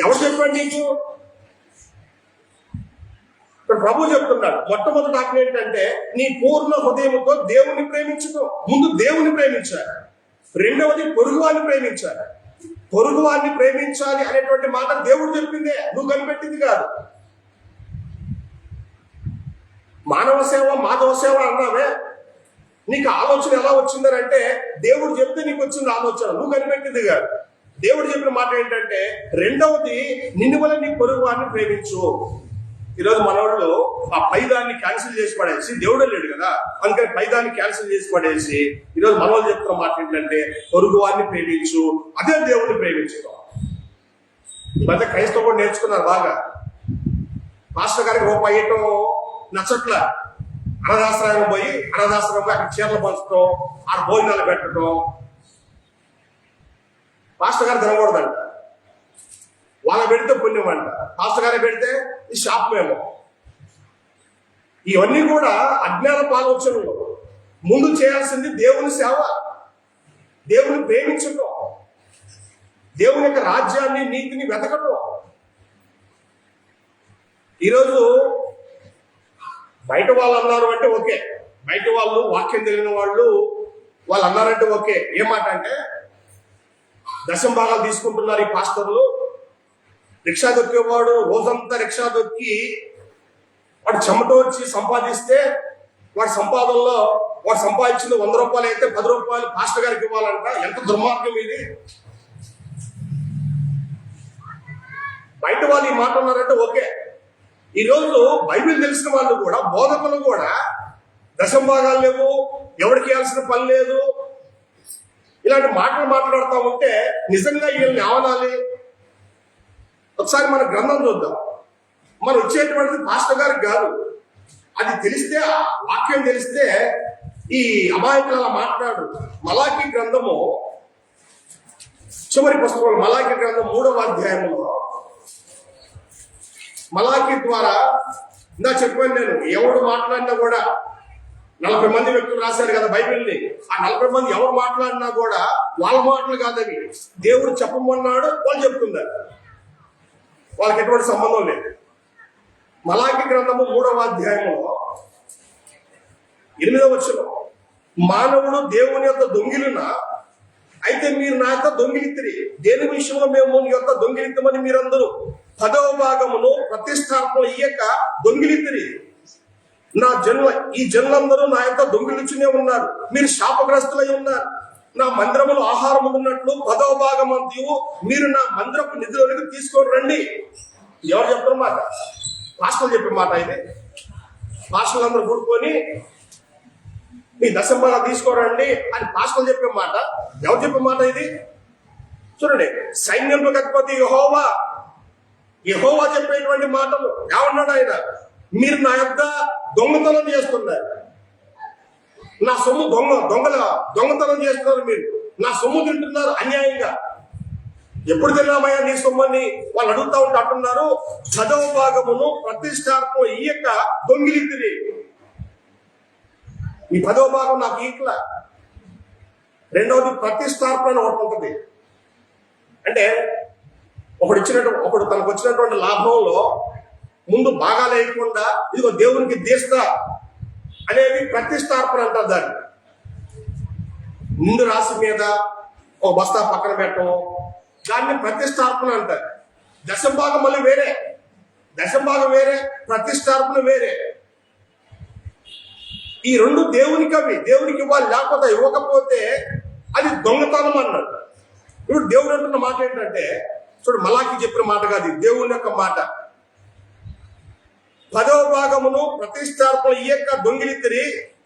ఎవరు చెప్పాడు నీకు? ప్రభు చెప్తున్నాడు, మొట్టమొదటి ఆజ్ఞ ఏంటంటే నీ పూర్ణ హృదయంతో దేవుని ప్రేమించుకో. ముందు దేవుని ప్రేమించాలి, రెండవది పొరుగువాన్ని ప్రేమించాలి. పొరుగువాన్ని ప్రేమించాలి అనేటువంటి మాట దేవుడు చెప్పిందే, నువ్వు కనిపెట్టింది కాదు. మానవ సేవ మాధవ సేవ అన్నావే, నీకు ఆలోచన ఎలా వచ్చిందని అంటే దేవుడు చెప్తే నీకు వచ్చింది ఆలోచన, నువ్వు కనిపెట్టింది కాదు. దేవుడు చెప్పిన మాట ఏంటంటే రెండవది నిన్ను వల్ల నీ పొరుగువాన్ని ప్రేమించు. ఈరోజు మనవాళ్ళు ఆ పైదాన్ని క్యాన్సిల్ చేసి పడేసి, దేవుడే లేడు కదా అందుకని పైదాన్ని క్యాన్సిల్ చేసి పడేసి ఈరోజు మనవాళ్ళు చెప్తున్న మాట ఏంటంటే పొరుగువాన్ని ప్రేమించు, అదే దేవుడిని ప్రేమించుకో. ఈ మధ్య క్రైస్తవ కూడా నేర్చుకున్నారు బాగా. మాస్టర్ గారికి రూపాయి ఇవ్వటం నచ్చట్ల, అనాథాశ్రమం పోయి అక్కడ చీరలు పంచడం, ఆడ భోజనాలు పెట్టడం. మాస్టర్ గారు తినకూడదంట, వాళ్ళ పెడితే పుణ్యం అంట, మాస్టర్ గారే పెడితే ఈ శాపమేమో. ఇవన్నీ కూడా అజ్ఞాన ఆలోచనలు. ముందు చేయాల్సింది దేవుని సేవ, దేవుని ప్రేమించటం, దేవుని యొక్క రాజ్యాన్ని నీతిని వెతకటం. ఈరోజు బయట వాళ్ళు అన్నారు అంటే ఓకే, బయట వాళ్ళు వాక్యం తెలియని వాళ్ళు అన్నారంటే ఓకే. ఏమాట అంటే దశం భాగాలు తీసుకుంటున్నారు ఈ పాస్టర్లు. రిక్షా దొక్కేవాడు రోజంతా రిక్షా దొక్కి వాడు చెమట వచ్చి సంపాదిస్తే వాడి సంపాదనలో వాడు సంపాదించింది 100 రూపాయలు అయితే 10 రూపాయలు పాస్టర్ గారికి ఇవ్వాలంట. ఎంత దుర్మార్గం ఇది! బయట వాళ్ళు ఈ మాట ఉన్నారంటే ఓకే. ఈరోజు బైబిల్ తెలిసిన వాళ్ళు కూడా, బోధకులు కూడా దశం భాగాలు లేవు, ఎవరికి ఇవ్వాల్సిన పని లేదు, ఇలాంటి మాటలు మాట్లాడుతూ ఉంటే నిజంగా వీళ్ళని ఏమనాలి? ఒకసారి మన గ్రంథం చూద్దాం. మనం వచ్చేటువంటిది పాస్టర్ గారికి కాదు, అది తెలిస్తే, వాక్యం తెలిస్తే ఈ అమాయకులు అలా మాట్లాడు. మలాకీ గ్రంథము చివరి పుస్తకం, మలాకీ గ్రంథం 3వ అధ్యాయంలో మలాకీ ద్వారా ఇందా చెప్పాను నేను, ఎవడు మాట్లాడినా కూడా 40 మంది వ్యక్తులు రాశారు కదా బైబిల్ని. ఆ 40 మంది ఎవరు మాట్లాడినా కూడా వాళ్ళ మాటలు కాదవి, దేవుడు చెప్పమన్నాడు వాళ్ళు చెప్తున్నారు, వాళ్ళకి ఎటువంటి సంబంధం లేదు. మలాకీ గ్రంథము 3వ అధ్యాయంలో 8వ వచనం, మానవుడు దేవుని యొక్క దొంగిలిన అయితే మీరు నా యొక్క దొంగిలిత్తిరి, దేని విషయంలో మేము నీ యొక్క దొంగిలిత్తమని మీరందరూ 10వ భాగమును ప్రతిష్టాపన ఇయ్యక దొంగిలిత్తిరి. ఈ జనులందరూ నా యొక్క దొంగిలించునే ఉన్నారు, మీరు శాపగ్రస్తులై ఉన్నారు. నా మందిరములో ఆహారం ఉన్నట్లు 10వ భాగం అంతయు మీరు నా మందిరపు నిధులకి తీసుకొని రండి. ఎవరు చెప్తున్న మాట? పాస్టర్లు చెప్పే మాట ఇది. పాస్టర్లు అందరూ కూడుకొని మీ దశంభాగా తీసుకోరండి అని పాస్టర్లు చెప్పే మాట. ఎవరు చెప్పే మాట ఇది? చూడండి, సైన్యంలో అధిపతి యెహోవా చెప్పేటువంటి మాటలు. ఏమన్నాడు ఆయన? మీరు నా యొక్క దొంగతనం చేస్తున్నారు, నా సొమ్ము దొంగతనం చేస్తున్నారు, మీరు నా సొమ్ము తింటున్నారు అన్యాయంగా. ఎప్పుడు తిన్నామయ్యా నీ సొమ్మని వాళ్ళు అడుగుతా ఉంటే అంటున్నారు, 10వ భాగమును ప్రతిష్టాపన ఇయ్యక దొంగిలిత్తిరి. ఈ 10వ భాగం నాకు ఈట్లా. రెండవది ప్రతిష్టాపన ఒకటి ఉంటుంది. అంటే ఒకడు తనకు వచ్చినటువంటి లాభంలో ముందు బాగా లేకుండా ఇదిగో దేవునికి తీస్తా అనేది ప్రతిష్టాపన అంటారు. దాన్ని ముందు రాశి మీద ఒక బస్తా పక్కన పెట్టడం, దాన్ని ప్రతిష్టాపన అంటారు. దశంభాగం మళ్ళీ వేరే, దశంభాగం వేరే, ప్రతిష్టాపన వేరే. ఈ రెండు దేవునికి అవి, దేవునికి ఇవ్వాలి, లేకపోతే ఇవ్వకపోతే అది దొంగతనం అన్నాడు. ఇప్పుడు దేవుడు అంటున్న మాట ఏంటంటే, చూడు మలాకి చెప్పిన మాట కాదు, దేవుని యొక్క మాట. 10వ భాగమును ప్రతిష్టాపన ఇయ్యక దొంగిలిత్తిరి,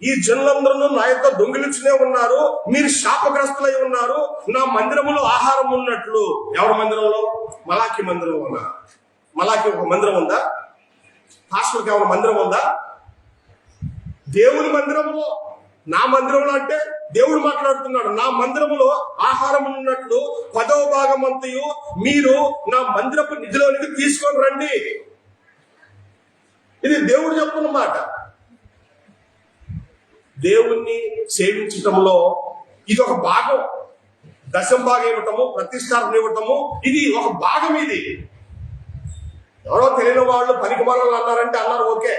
ఈ జనులందరూ నా యొక్క దొంగిలించునే ఉన్నారు, మీరు శాపగ్రస్తులై ఉన్నారు, నా మందిరములో ఆహారం ఉన్నట్లు. ఎవరి మందిరంలో? మలాకి మందిరంలో ఉన్నా. మలాకి ఒక మందిరం ఉందా? పాస్టర్కి ఏమైనా మందిరం ఉందా? దేవుని మందిరంలో, నా మందిరంలో అంటే దేవుడు మాట్లాడుతున్నాడు. నా మందిరములో ఆహారం ఉన్నట్లు 10వ భాగం అంతయు మీరు నా మందిరపు నిధిలోనికి తీసుకొని రండి. ఇది దేవుడు చెప్తున్న మాట. దేవుణ్ణి సేవించటంలో ఇది ఒక భాగం. దశం భాగం ఇవ్వటము, ప్రతిష్టాపన ఇవ్వటము, ఇది ఒక భాగం. ఇది ఎవరో తెలియని వాళ్ళు పనికి మనల్ని అన్నారంటే అన్నారు, ఓకే.